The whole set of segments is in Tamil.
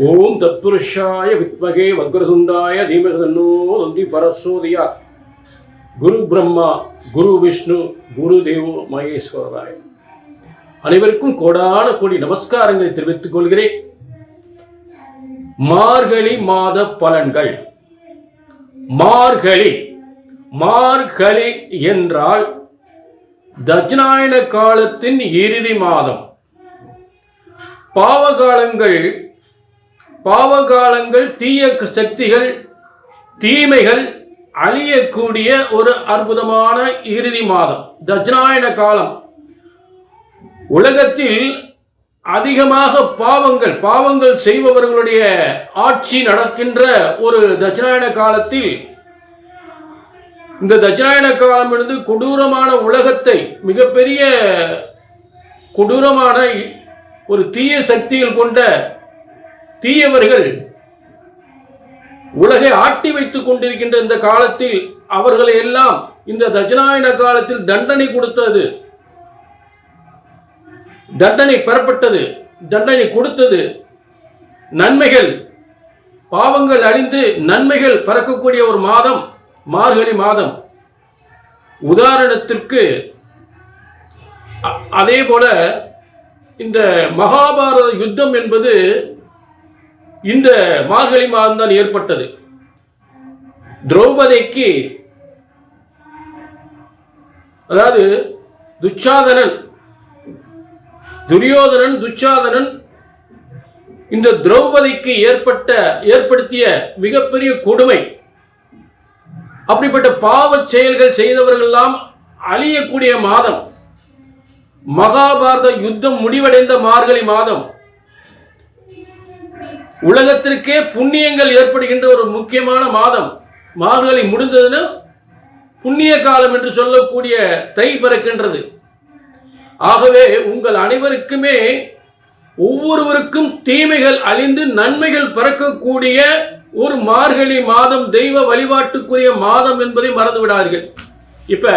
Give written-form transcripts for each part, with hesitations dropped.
ஓம் தத்புருஷாய வித்மகே வக்ரதுண்டாய தீமகி தன்னோ தந்தி பரசோதியாத். குரு பிரம்மா, குரு விஷ்ணு, குரு தேவோ மகேஸ்வராய. அனைவருக்கும் கோடான கோடி நமஸ்காரங்களை தெரிவித்துக் கொள்கிறேன். மார்கழி மாத பலன்கள். மார்கழி என்றால் தட்சிணாயன காலத்தின் இறுதி மாதம். பாவகாலங்கள் தீய சக்திகள், தீமைகள் அழியக்கூடிய ஒரு அற்புதமான இறுதி மாதம் தட்சிணாயன காலம். உலகத்தில் அதிகமாக பாவங்கள் செய்பவர்களுடைய ஆட்சி நடக்கின்ற ஒரு தட்சிணாயன காலத்தில், இந்த தட்சிணாயன காலம் என்பது கொடூரமான உலகத்தை, மிகப்பெரிய கொடூரமான ஒரு தீய சக்திகள் கொண்ட தீயவர்கள் உலகை ஆட்டி வைத்துக் கொண்டிருக்கின்ற இந்த காலத்தில் அவர்களை எல்லாம் இந்த தட்சிணாயன காலத்தில் தண்டனை கொடுத்தது, தண்டனை பெறப்பட்டது, தண்டனை கொடுத்தது. நன்மைகள், பாவங்கள் அழிந்து நன்மைகள் பறக்கக்கூடிய ஒரு மாதம் மார்கழி மாதம். உதாரணத்திற்கு அதே போல இந்த மகாபாரத யுத்தம் என்பது இந்த மார்கழி மாதம் தான் ஏற்பட்டது. திரௌபதிக்கு, அதாவது துரியோதனன் இந்த திரௌபதிக்கு ஏற்படுத்திய மிகப்பெரிய கொடுமை. அப்படிப்பட்ட பாவ செயல்கள் செய்தவர்கள் எல்லாம் அழியக்கூடிய மாதம் மகாபாரத யுத்தம் முடிவடைந்த மார்கழி மாதம். உலகத்திற்கே புண்ணியங்கள் ஏற்படுகின்ற ஒரு முக்கியமான மாதம். மார்கழி முடிந்ததுன்னு புண்ணிய காலம் என்று சொல்லக்கூடிய தை பிறக்கின்றது. ஆகவே உங்கள் அனைவருக்குமே, ஒவ்வொருவருக்கும் தீமைகள் அழிந்து நன்மைகள் பிறக்கக்கூடிய ஒரு மார்கழி மாதம், தெய்வ வழிபாட்டுக்குரிய மாதம் என்பதை மறந்து விடாதீர்கள். இப்ப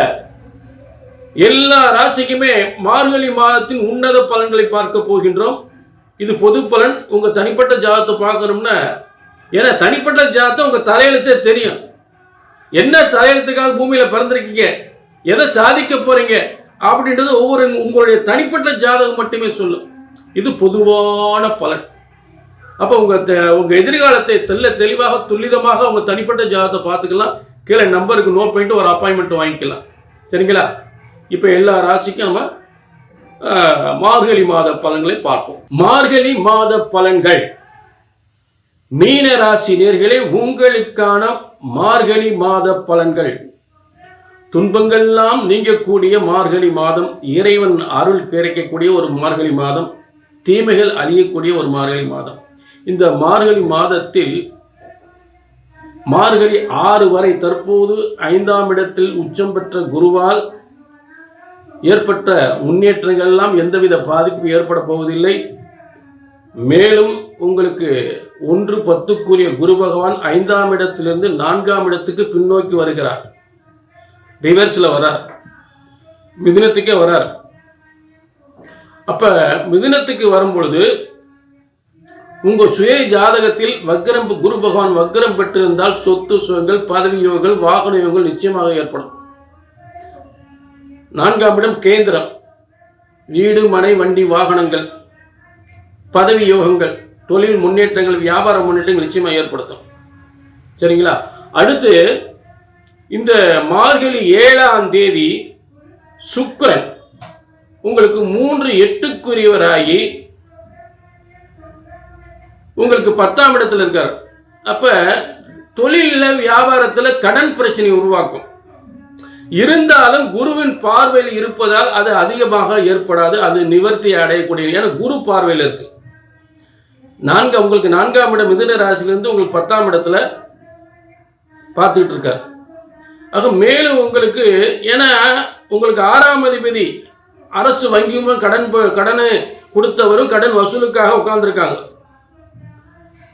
எல்லா ராசிக்குமே மார்கழி மாதத்தின் உன்னத பலன்களை பார்க்க போகின்றோம். இது பொது பலன். உங்க தனிப்பட்ட ஜாதகத்தை பார்க்கணும்னா, ஏன்னா தனிப்பட்ட ஜாதகத்தை உங்க தலையெழுத்தே தெரியும். என்ன தலையெழுத்துக்காக பூமியில பிறந்திருக்கீங்க, எதை சாதிக்க போறீங்க அப்படின்றது உங்களுடைய தனிப்பட்ட ஜாதகம் மட்டுமே சொல்லும். இது பொதுவான பலன். அப்ப உங்க எதிர்காலத்தை தெளிவாக துல்லிதமாக உங்க தனிப்பட்ட ஜாதகத்தை பார்த்துக்கலாம். கீழே நம்பருக்கு நோட் பண்ணிட்டு ஒரு அப்பாயின்மெண்ட் வாங்கிக்கலாம். சரிங்களா? இப்ப எல்லா ராசிக்கும் நம்ம மார்கழி மாத பலன்களை பார்ப்போம். மார்கழி மாத பலன்கள். மீன ராசி நேயர்களே, உங்களுக்கான மார்கழி மாத பலன்கள். துன்பங்கள்லாம் நீங்கக்கூடிய மார்கழி மாதம், இறைவன் அருள் கிடைக்கக்கூடிய ஒரு மார்கழி மாதம், தீமைகள் அழியக்கூடிய ஒரு மார்கழி மாதம். இந்த மார்கழி மாதத்தில் மார்கழி 6 வரை தற்போது 5ஆம் இடத்தில் உச்சம் பெற்ற குருவால் ஏற்பட்ட முன்னேற்றங்கள் எல்லாம் எந்தவித பாதிப்பு ஏற்பட போவதில்லை. மேலும் உங்களுக்கு 1-10 குரு பகவான் 5ஆம் இடத்திலிருந்து 4ஆம் இடத்துக்கு பின்னோக்கி வருகிறார். ரிவர்ஸ்ல வரார், மிதுனத்துக்கே வரார். அப்ப மிதுனத்துக்கு வரும் பொழுது உங்க சுய ஜாதகத்தில் குரு பகவான் வக்ரம் பெற்றிருந்தால் சொத்து சுகங்கள், பதவி யோகங்கள், வாகன யோகங்கள் நிச்சயமாக ஏற்படும். 4ஆம் இடம் கேந்திரம், வீடு, மனை, வண்டி, வாகனங்கள், பதவி யோகங்கள், தொழில் முன்னேற்றங்கள், வியாபார முன்னேற்றங்கள் நிச்சயமாக ஏற்படுத்தும். சரிங்களா? அடுத்து இந்த மார்கழி 7ஆம் தேதி சுக்கிரன் உங்களுக்கு 3-8 உங்களுக்கு 10ஆம் இடத்துல இருக்கார். அப்ப தொழில வியாபாரத்தில் கடன் பிரச்சனை உருவாக்கும். இருந்தாலும் குருவின் பார்வையில் இருப்பதால் அது அதிகமாக ஏற்படாது, அது நிவர்த்தி அடையக்கூடிய. ஏன்னா குரு பார்வையில் இருக்கு. உங்களுக்கு 4ஆம் இடம் மிதுன ராசியிலிருந்து உங்களுக்கு 10ஆம் இடத்துல பார்த்துக்கிட்டு இருக்கார். ஆக மேலும் உங்களுக்கு, ஏன்னா உங்களுக்கு 6ஆம் அதிபதி அரசு வங்கியும் கடன் கொடுத்தவரும் கடன் வசூலுக்காக உட்கார்ந்துருக்காங்க.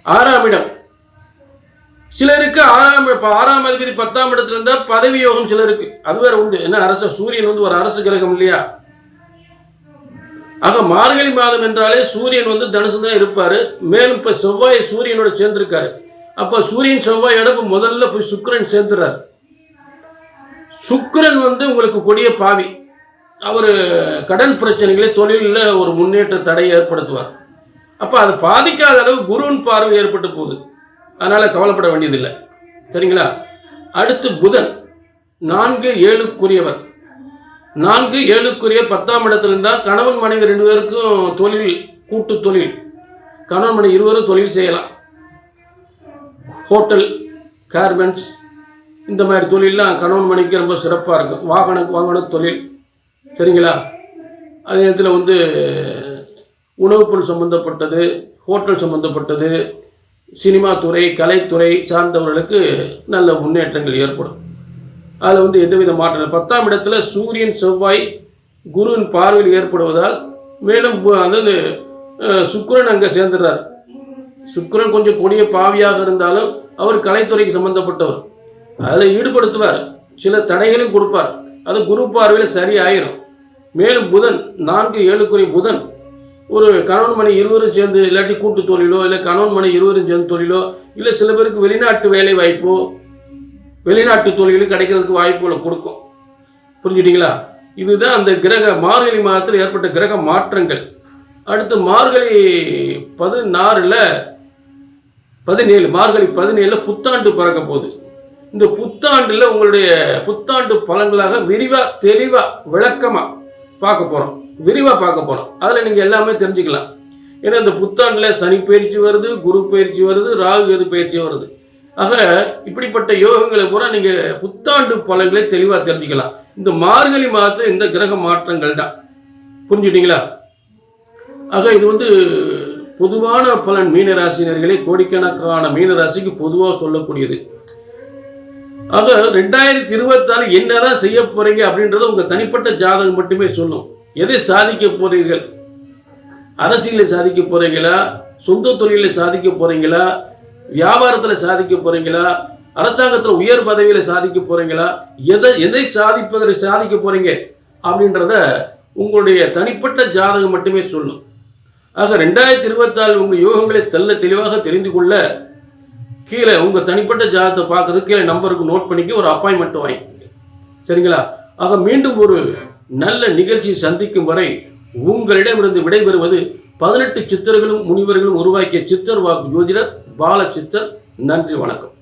6ஆம் இடம் சிலருக்கு 6ஆம் அதிபதி 10ஆம் இடத்துல இருந்தா பதவி யோகம் சிலருக்கு, அது வேற உண்டு. ஏன்னா சூரியன் ஒரு அரசு கிரகம் இல்லையா? ஆக மார்கழி மாதம் என்றாலே சூரியன் வந்து தனுசு தான் இருப்பார். மேலும் இப்போ செவ்வாய் சூரியனோட சேர்ந்திருக்காரு. அப்போ சூரியன் செவ்வாயோட இப்போ முதல்ல போய் சுக்கிரன் சேர்ந்துறாரு. சுக்கிரன் வந்து உங்களுக்கு கொடிய பாவி. அவர் கடன் பிரச்சனைகளை தொழிலில் ஒரு முன்னேற்ற தடையை ஏற்படுத்துவார். அப்போ அது பாதிக்காத அளவு குருவின் பார்வை ஏற்பட்டு போகுது. அதனால் கவலைப்பட வேண்டியதில்லை. சரிங்களா? அடுத்து புதன் 4-7க்குரியவர். 4-7க்குரிய 10ஆம் இடத்துல இருந்தால் கணவன் மனைவி 2 பேருக்கும் தொழில், கூட்டு தொழில், கணவன் மனைவி இருவரும் தொழில் செய்யலாம். ஹோட்டல், கார்மெண்ட்ஸ், இந்த மாதிரி தொழிலெலாம் கணவன் மனைவிக்கு ரொம்ப சிறப்பாக இருக்கும். வாகன தொழில். சரிங்களா? அதே நேரத்தில் வந்து உணவுப் பொருள் சம்மந்தப்பட்டது, ஹோட்டல் சம்மந்தப்பட்டது, சினிமா துறை, கலைத்துறை சார்ந்தவர்களுக்கு நல்ல முன்னேற்றங்கள் ஏற்படும். அதில் வந்து எந்தவித மாற்றம். 10ஆம் இடத்துல சூரியன் செவ்வாய் குருவின் பார்வையில் ஏற்படுவதால் மேலும் அதாவது சுக்கிரன் அங்கே சேர்ந்துடுறார். சுக்கிரன் கொஞ்சம் கொடிய பாவியாக இருந்தாலும் அவர் கலைத்துறைக்கு சம்மந்தப்பட்டவர். அதில் ஈடுபடுத்துவார், சில தடைகளையும் கொடுப்பார். அது குரு பார்வையில் சரியாயிரும். மேலும் புதன் 4-7க்குரிய புதன் ஒரு கணவன் மனை இருவரும் சேர்ந்து, இல்லாட்டி கூட்டு தொழிலோ, இல்லை கணவன் மனை இருவரும் சேர்ந்து தொழிலோ, இல்லை சில பேருக்கு வெளிநாட்டு வேலை வாய்ப்போ, வெளிநாட்டு தொழிலும் கிடைக்கிறதுக்கு வாய்ப்புகளை கொடுக்கும். புரிஞ்சுட்டிங்களா? இதுதான் அந்த கிரக மார்கழி மாதத்தில் ஏற்பட்ட கிரக மாற்றங்கள். அடுத்து மார்கழி 17 மார்கழி 17 புத்தாண்டு பிறக்க போகுது. இந்த புத்தாண்டில் உங்களுடைய புத்தாண்டு பலன்களாக விரிவாக தெளிவாக விளக்கமாக பார்க்க போகிறோம். அதில் நீங்கள் எல்லாமே தெரிஞ்சுக்கலாம். ஏன்னா இந்த புத்தாண்டில் சனி பயிற்சி வருது, குரு பயிற்சி வருது, ராகு கேது பயிற்சி வருது. ஆக இப்படிப்பட்ட யோகங்களை பூரா நீங்கள் புத்தாண்டு பலன்களை தெளிவாக தெரிஞ்சுக்கலாம். இந்த மார்கழி மாதத்தில் இந்த கிரக மாற்றங்கள் தான். புரிஞ்சுட்டிங்களா? ஆக இது வந்து பொதுவான பலன். மீனராசினர்களே, கோடிக்கணக்கான மீனராசிக்கு பொதுவாக சொல்லக்கூடியது. ஆக 2024 என்னதான் செய்ய போறீங்க அப்படின்றத உங்க தனிப்பட்ட ஜாதகம் மட்டுமே சொல்லும். எதை சாதிக்க போறீர்கள்? அரசியலில் சாதிக்க போறீங்களா? சொந்த தொழிலில் சாதிக்க போறீங்களா? வியாபாரத்தில் சாதிக்க போறீங்களா? அரசாங்கத்தில் உயர் பதவியில் சாதிக்க போறீங்களா? எதை சாதிக்க போறீங்க அப்படின்றத உங்களுடைய தனிப்பட்ட ஜாதகம் மட்டுமே சொல்லும். ஆக 2024 உங்கள் யோகங்களை தெளிவாக தெரிந்து கொள்ள கீழே உங்கள் தனிப்பட்ட ஜாதகத்தை பார்க்கறதுக்கு கீழே நம்பருக்கு நோட் பண்ணிக்க, ஒரு அப்பாயின்மெண்ட் வாங்கிக்கோங்க. சரிங்களா? ஆக மீண்டும் ஒரு நல்ல நிகழ்ச்சி சந்திக்கும் வரை உங்களிடமிருந்து விடைபெறுவது 18 சித்தர்களும் முனிவர்களும் உருவாக்கிய சித்தர் வாக்கு ஜோதிடர் பாலச்சித்தர். நன்றி, வணக்கம்.